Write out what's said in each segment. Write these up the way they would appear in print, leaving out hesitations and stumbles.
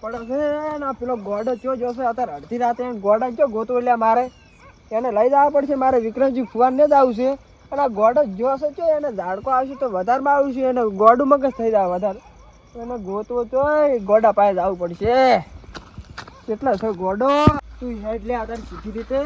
પડે છે ને પેલો ગોડો ચો જોશે અત્યારે અડધી રાતે ગોડા ચો ગોતો એટલે મારે એને લઈ જવા પડશે. મારે વિક્રમજી ફુવાનને જ આવું છે અને આ ગોડો જોશે ચો એને ઝાડકો આવશે તો વધારમાં આવું છે એને ગોડું મગજ થઈ જાય વધારે એને ગોતવો તો ગોડા પાસે જવું પડશે. કેટલા છે ગોડો તું હેડ લે અત્યારે સીધી રીતે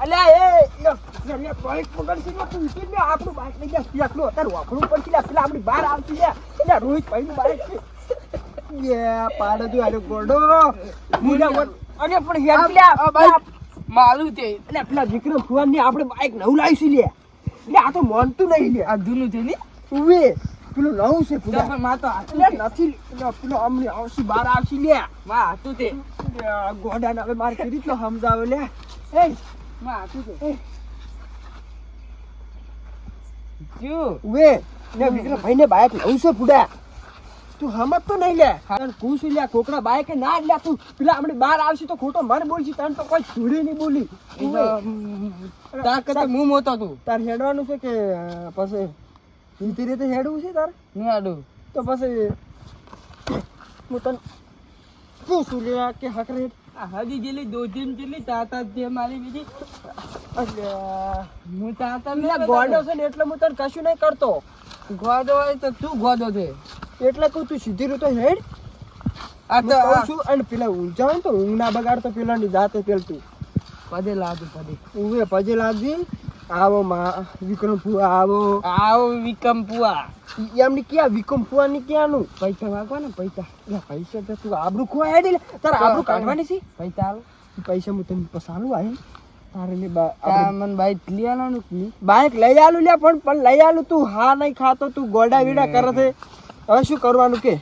અલ્યા એ બાઈક પકડશે તું ઊંચી લે આપણું બાઈક લઈ જા પેલું અત્યારે વાપરવું પડશે પેલા આપણી બહાર આવતી લે એટલે રોહિત ભાઈનું બાઈક છે પાડે તું આરે ગોડો અને પણ હેડ લે મારું તે એટલે પેલા વિક્રમ ફુવાન ની આપણે બાઈક નવું લાવીશું લે એટલે આ તો માનતું નહીં લે આ જૂનું છે ને ઉવે પેલું નવું છે પૂરા પણ માં તો એટલે નથી પેલો અમને આવશે બહાર આવશે લે માં હતું તે ગોડા ને હવે મારે કેવી રીતનો સમજાવે લે એ માં હતું તે ક્યું ઉવે ને વિક્રમ ભાઈ ને બાઈક નવું છે પૂડા તું હમત તો નહીં લે કુશ લે કોકડા બાઈક ના લે તું પેલા આપણે બહાર આવશે તો ખોટો મન બોલશે તને તો કોઈ છોડી નહીં બોલી તાર કરતા હું મોતો તું તાર હેડવાનું છે કે પછી સીધી રીતે હેડવું છે તાર નહીં આડું તો પછી હું તને પૂછું લે કે હકરે હજી જેટલી દોધીમ જેટલી તાતા જે મારી બીજી હું તાતા ગોડો છે ને એટલે હું તને કશું નહીં કરતો ગોડો હોય તો તું ગોડો છે એટલે કહું તું સીધી રીતે હેડ આ તો કહું છું અને પેલા ઊંઝા ને તો ઊંઘ ના બગાડ તો પેલા ની જાતે પેલતું પદે લાદુ પદે ઉવે પજે લાગજી આવો માં વિક્રમ ફુવા આવો આવો વિકમ પુઆ એમની ક્યાં વિક્રમ ફુવા ની ક્યાંનું પૈસા વાગવા ને પૈસા પૈસા તો તું આબરૂ ખોવા હેડી લે તારે આબરૂ કાઢવાની છે પૈસા આલો પૈસા હું તને પસાલું આવે તારે ને મને બાઈક લઈ આલો બાઈક લઈ આલું લે પણ લઈ આલું તું હા નહીં ખાતો તું ગોડા વીડા કરે છે હવે શું કરવાનું કે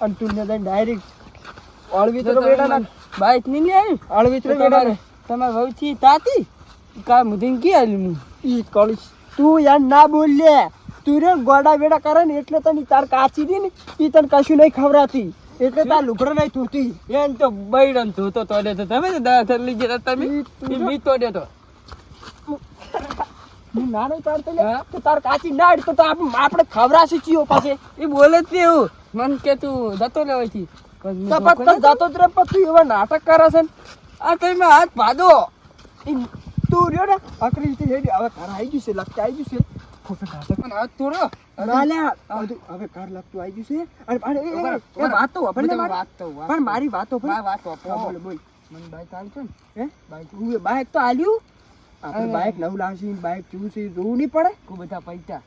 અને તું ને ડાયરેક્ટ અળવિત્રો બેડા ના બાઈક નહીં લઈ આવી અળવિત્રો બેડા ને તમારે વહુ થી તાતી કા મુદીન કી આલી હું ઈ કોલેજ તું યાર ના બોલ લે તું રે ગોડા વેડા કરે ને એટલે તને તાર કાચી દી ને ઈ તને કશું નહીં ખવરાતી એટલે તાર લુગડો નહીં ધોતી એમ તો બૈડન ધોતો તોડે તો તમે ને દવા લઈ ગયા તમે મી તોડ્યો તો હું ના નહીં પાડતો લે તો તાર કાચી ના અડી તો આપણે ખવરાશી ચીયો પાસે એ બોલે જ એવું મન કે તું જતો લેવાય થી તો પત જાતો જ રે પણ તું એવા નાટક કરે છે આ તમે હાથ ભાદો તું રહ્યો ને અકરી રીતે હેડી હવે ઘર આવી ગયું છે લગતા આવી ગયું છે ખોટો નાટક પણ હાથ તોડો ના લે હવે ઘર લગતું આવી ગયું છે અને એ વાત તો વપર ને વાત તો પણ મારી વાતો મારી વાત તો બોલ બોલ મને બાઈક આલજો ને હે બાઈક તો આલ્યું આપણે બાઈક નવું લાવશે બાઈક જોવું છે જોવું નહીં પડે ખૂબ બધા પૈસા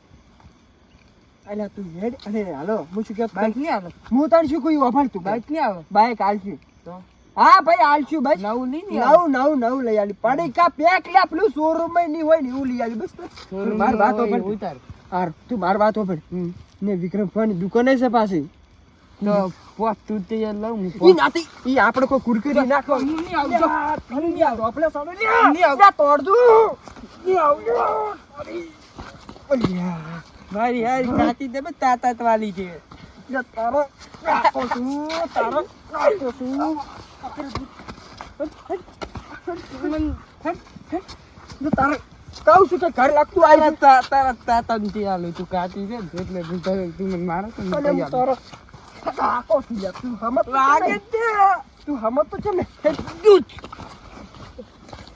અલ્યા તું હેડ અને હાલો હું શું કહું બાઈક નહીં આવે હું તાર શું કોઈ વફાડતું બાઈક નહીં આવે બાઈક આલશું તો હા ભાઈ આલશું બસ નવું નહીં નવું લઈ આલી પડી કા પેક લે પેલું શોરૂમ માં નહીં હોય ને એવું લઈ આલી બસ માર વાતો પર ઉતાર હાર તું માર વાતો પર ને વિક્રમ ફોન દુકાને છે પાછી તો પોત તું તે લઉં હું ઈ નાતી ઈ આપણે કોઈ કુરકુરી નાખો નહીં આવજો નહીં આવજો આપણે સાડો નહીં આવજો તોડ દઉં નહીં આવજો અલ્યા મારી હારી કાતી દે બે તાતા વાલી છે તારો નાખો છું તારો નાખો છું તારે કહું છું કે ઘર લાગતું આવી તારા તાતા નથી આલું તું કાતી છે એટલે તું મને મારે તો તારો નાખો છું તું હમત લાગે છે તું હમત તો છે ને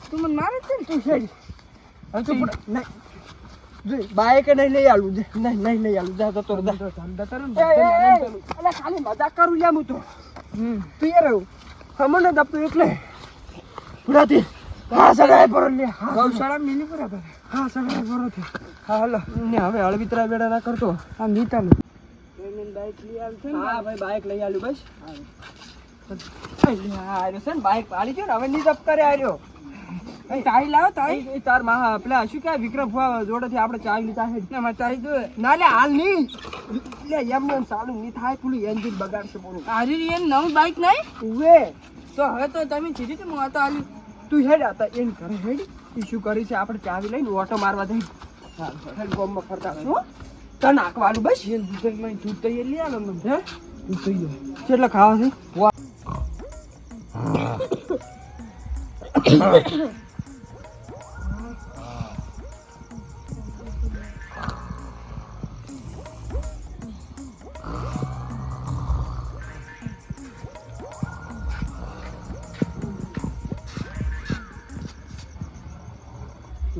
તું મને મારે છે તું છે નહીં બાઈક નહીં લઈ આલું નહીં લઈ આલું જા તો ખાલી મજાક કરું લે હું તો તું યાર હમણ દપતું એટલે પૂરાથી હા સગાઈ પર લે ગૌશાળા મિલી બરાબર હા સગાઈ પર હા હાલો ને હવે અળવિતરા બેડા ના કરતો આ નીતાલું બાઈક લઈ આવશે ને હા ભાઈ બાઈક લઈ આલ્યું બસ આર્યો છે ને બાઈક પાડી ગયો ને હવે ની જપ કરે આર્યો તાઈ લાવો તાઈ તાર માં પેલા શું કે વિક્રમ ફુવા જોડેથી આપણે ચાવી લીધા છે ના માં તાઈ દો ના લે હાલ નહીં લે એમ ચાલુ નહીં થાય પેલું એન્જિન બગાડશે બોલું આરી એ નવું બાઈક નહીં ઉવે તો હવે તો તમે સીધી તો હું આ તો આલી તું હેડ આતા એમ કરે હેડ એ શું કરી છે આપણે ચાવી લઈને ઓટો મારવા જઈ હેડ ગોમમાં ફરતા શું તને નાખવાનું બસ એ દુકાનમાં જૂત તો લઈ આલો મને હે તું થઈ ગયો કેટલા ખાવા છે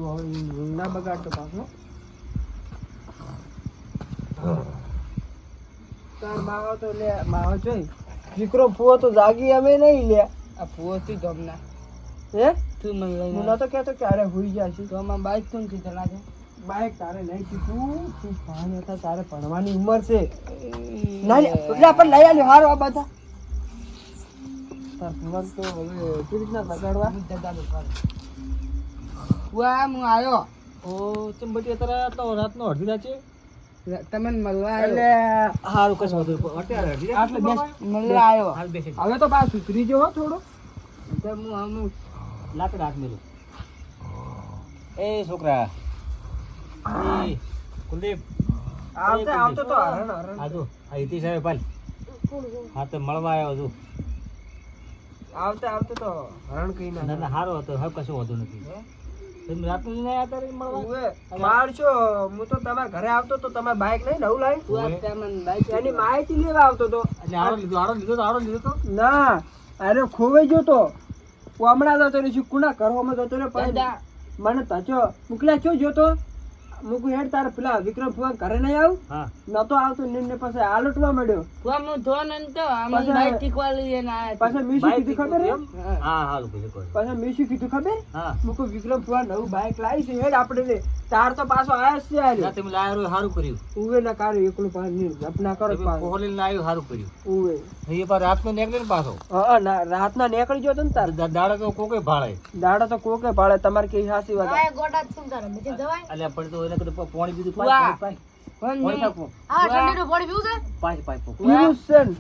તું હવે ઊંઘ ના બગાડતો પાછો. તાર માવો તો લે માવો જોઈ દીકરો ફુવો તો જાગી અમે નહીં લે. આ ફુવો થી ગમના હે તું મને હું લઈને નતો કહેતો કે અરે હુઈ જાય છે તો આમાં બાઈક તું થી ચલાવે બાઈક તારે નહીં શીખવું તું ભાન હતા તારે ભણવાની ઉંમર છે ના લે એટલે આપણે લઈ આવ્યો હારો આ બધા તાર ફુવાન તો હવે કેવી રીતના બગાડવા ફુવા હું આવ્યો ઓ ચંબટી અત્યારે તો રાતનો અડધી રાત છે તમને મળવા એટલે આવ્યો હારું કશું હતું અત્યારે અડધી રાત આટલે બેસ મળવા આવ્યો હાલ બેસે હવે તો પાછું સુધરી ગયો હો થોડો. તો હું લાકડ હાથ મેલું એ છોકરા એ કુલદીપ આવતો તો હરણ આ જો આ હિતી સાહેબ પાલ હા તો મળવા આવ્યો છું આવતે તો હરણ કઈ ના ના હારો હતો હવે કશું વધુ નથી તમે રાતનું નહીં આવ્યા તારે મળવા મારશો હું તો તમારા ઘરે આવતો તો તમારે બાઈક લઈ નવું લાવી ફુવા તમને બાઈક એની માહિતી લેવા આવતો તો એટલે આડો લીધો તો ના અરે ખોવાઈ ગયો તો હું હમણાં જતો રહ્યો છું કુના કરવામાં જતો રહ્યો પણ દાદા મને તચો મોકલ્યા છો જોતો મૂકું હેડ તારે પેલા વિક્રમ ફુવા ઘરે નહીં આવું હા નતો આવતો ને પછી આલટવા મળ્યો ફુવા હું ધો ને તો આમાં બાઈક શીખવા લઈને આવ્યા પાછા મીશું કીધું ખબર હે? હા હારું કીધું કોઈ પાછા મીશું કીધું ખબર હા મૂકું વિક્રમ ફુવા નવું બાઈક લાવી છે હેડ આપણે લે તાર તો પાછો આયા જ છે ના આર્યો તમે લાયો હારું કર્યું ઉવે ના કાઢ્યો એકલું પાછું નહીં જપના કરો તમે પાછું કોહલી લાવ્યું હારું કર્યું ઉવે એ પર રાતનો નીકળે ને પાછો હા ના રાતના નીકળી ગયો તો ને તાર દાડા તો કોકે ભાળે દાડો તો કોકે પાડે તમારે કઈ હાસી વાત એટલે પણ તો એને કીધું પાણી બીજું વાહ. પાઈ પણ પાઈ પાઈ પાઈ પીવું છે ને?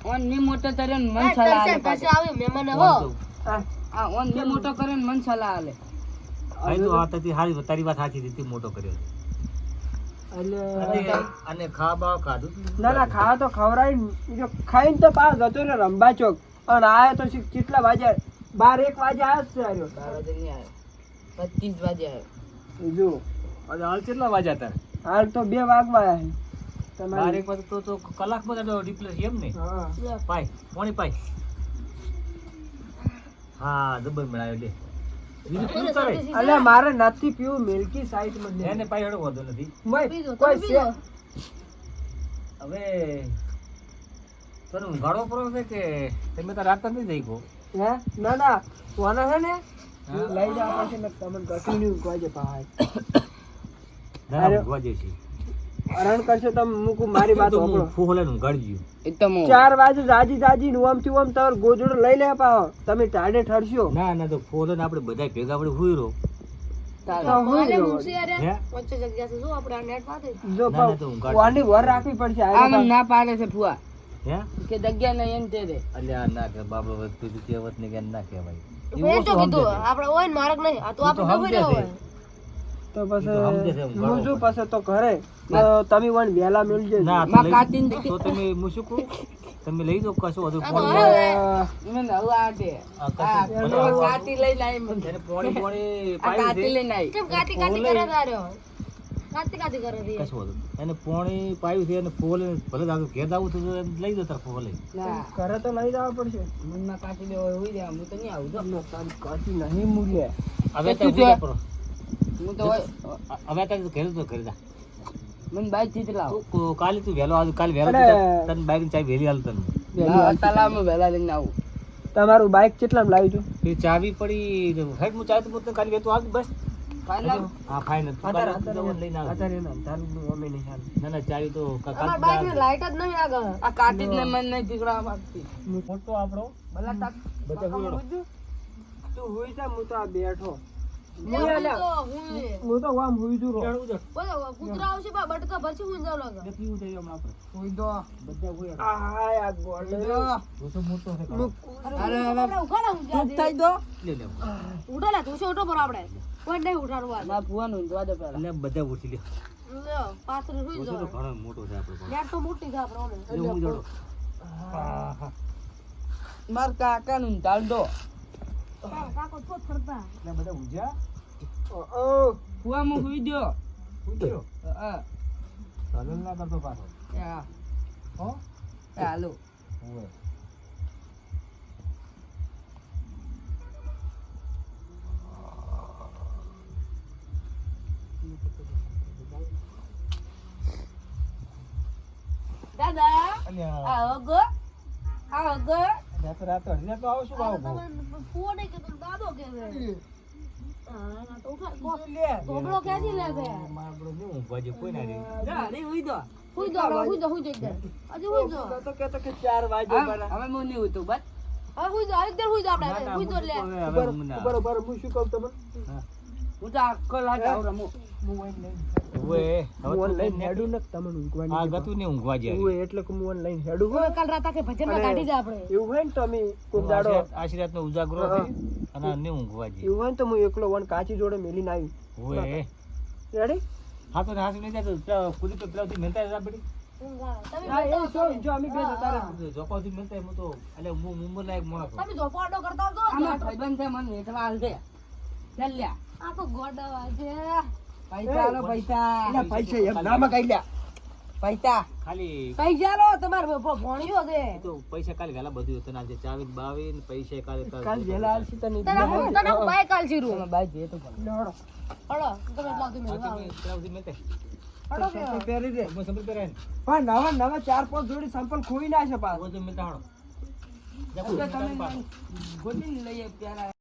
ઓન ની મોટો કર્યો ને મન સલાહ આલે પાછો. આ આ ઓન ની મોટો કર્યો ને મન સલાહ આલે ભાઈ તો આ તારી હારી તારી વાત સાચી હતી મોટો કર્યો એટલે અને ખાવા ખાધું ના ના ખાવા તો ખવડાવી જો ખાઈને તો પાસ જતો ને રંબા ચોક અને આયો તો કેટલા વાગ્યા 12-1 વાગે આવ્યો જ છે આર્યો. 12 વાગે નહીં આવ્યો 25 વાગે આવ્યો જો અને હાલ કેટલા વાગ્યા તારે હાલ તો 2 વાગવા આવ્યા છે બાર તમારે એક વાગે તો કલાકમાં તો રિપ્લેસ એમ ને હા પાઈ પાણી પાઈ હા જબર મળાયો લે બીજું શું કરે અલ્યા મારે નથી પીવું મિલ્કી સાઈડ માં લે. એને પાઈ હેડો વાંધો નથી મય, કોઈ છે હવે તને ઊંઘાડો પડો છે કે તમે તો રાત નથી જઈ ગો હે ના ના કોના છે ને હા. લઈ જવા પછી મેં તમને કન્ટિન્યુ કહેજે પહાડ ના અરે. ઊંઘવા જઈશી હરણ કરશો તમે મૂકું મારી વાત સાંભળો ફૂહલે ઊંઘાડી ગયું એ તો હું 4 વાગે જાજી જાજી નું આમ થી આમ તમારે ગોજડો લઈ લે પાવો તમે ટાઢે ઠરશો ના ના તો ફૂહલે આપણે બધા ભેગા આપણે હુઈ રહો તારે તો હુઈ રહ્યો. હે જો ના, ના, તો ઊંઘાડ. વાની વર રાખવી પડશે આ આ મને ના પાડે છે ફુવા હે કે જગ્યા નહીં એમ તે દે અલ્યા ના કે બાબા તું તો કહેવત ને કે ના કહેવાય એવું શું સમજે છે? તું તો સમજે છે. તો ઈ તો સમજે છે, પછી ઊંઘાડો હું શું પછી તો ઘરે તો તમે વન વહેલા મેળજો ના તો માં લઈ- કાચીને તો તમે હું શું કહું તમે લઈ જાઓ કશું વધુ મને હવે આ દે આ કશું આ ભલે આ આ કાચી લઈને આવી મને એને પોણી પોણી આ પાયું કાચી છે લઈને આવી કશું વધુ એને પોણી પાયું છે અને ફોલે ભલે દાદુ ઘેર આવું તો એમ લઈ જતા ફોલે ના ઘરે તો લઈ જવા પડશે મનમાં કાચી લેવો હોય દે હું તો નહીં આવું તો ના, તારી કાચી નહીં મૂલ્ય હવે તું તો જો. કરો હું તો હોય હવે તો ઘેર તો ઘરે જા મને બાઈક થી જ લાવો કાલે તું વહેલો આવ કાલે વહેલો અરે. તને બાઈક ચાવી વહેલી હાલ તને હા, તલાવમાં વહેલા લઈને આવું તમારું બાઈક કેટલામાં લાવ્યું હતું એ ચાવી પડી હેડ હું ચાવી તો કાલે વહેતું આવ બસ ફાઇનલ હા ફાઇન લઈને આવે અત્યારે ના તારું અમે નહીં હાલ ના ના ચાવી તો કાલે આ કાચી જ ને મને નહીં દીકરા આપતી મોટો આપણો ભલા તાક બધા બોલો તું હુઈ જા હું તો આ બેઠો હું તો આમ હુઈ જુ રો પીવું થઈ હમણાં આપણે કોઈ દો બધા હોય આ હાય આ ગોળો તું તો મોટો છે અરે હવે ચૂપ થઈ દો લે લે ના ફુવાનું ઊંધવા દો પહેલા એટલે બધા ઉઠી લે ઓછો તો ઘણો મોટો છે આપણો એટલે હું જોડો માર કાકા નું ઊંધાલ દો એટલે બધા ઊંઝા ઓ ફુવા હું સુઈ દ્યો ઉઠ્યો હા ચાલન ના કરતો પાછો એ હા હો એ હાલો હોય આ હગો રાતે અડધી રાત તો આવો શું આવો તમે ફુવો નહીં કે તમે દાદો કે છે હા તો ઉઠા લે ગોબડો ક્યાંથી લે છે મારો ને ઊંઘવા જે કોઈ ના રે હુઈ દો હજી હુઈ દો તો કેતો કે 4 વાગે બરા હવે હું નહીં ઉતું બસ હવે હુઈ દો એકદમ હુઈ દો આપણે હુઈ દો લે બરોબર હું શું કહું તમને હું તો આખો લાગ આવ રમો હું ઓનલાઈન ઓએ હું ઓનલાઈન હેડું ને તમને ઊંઘવાની આ ગતું ને ઊંઘવા જે ઓય એટલે કે હું ઓનલાઈન હેડું હવે કાલ રાત આખે ભજન માં કાઢી જા આપણે એવું હોય ને તો અમે કોઈ દાડો આશીર્વાદ નો ઉજાગરો હા. અને ને ઊંઘવા જે એવું હોય ને તો હું એકલો વન કાચી જોડે મેલીને આવી ઓએ રેડી હા તો હાસુ નહીં જાય કુદી તો પેલાથી મેલતા જ આપડી તમે હા એ જો અમે બે જતા રહે જોપાથી મેલતા હું તો એટલે હું મુંબઈ લાયક માણસ છું. તમે જોપાડો કરતા તો આમાં ભાઈબંધ છે મને એટલા હાલ છે ચાલ લ્યા આ તો ગોડાવા છે પૈસા આલો પૈસા એના પૈસા એમ ના મગાઈ લ્યા પૈસા ખાલી પૈસા લો તમારે ભણ્યો છે તો પૈસા કાલે વેલા બધું હતું ના જે ચાવી બાવી ને પૈસા કાલે કાલ વેલા આલસી તને તને હું બાય કાલ જીરું તમે બાઈક જે તો પણ લેવડો હળો તમે એટલા સુધી મેળવા બાકી મેં પેલાથી મેલતા હળો સંપલ પહેરી દે હું સંભળ કરે ને પણ નવા નવા 4-5 જોડી સંપલ ખોઈ ના છે પાછો હું તો મેલતા હાડો એટલે તમે ગોતી લઈએ પ્યારા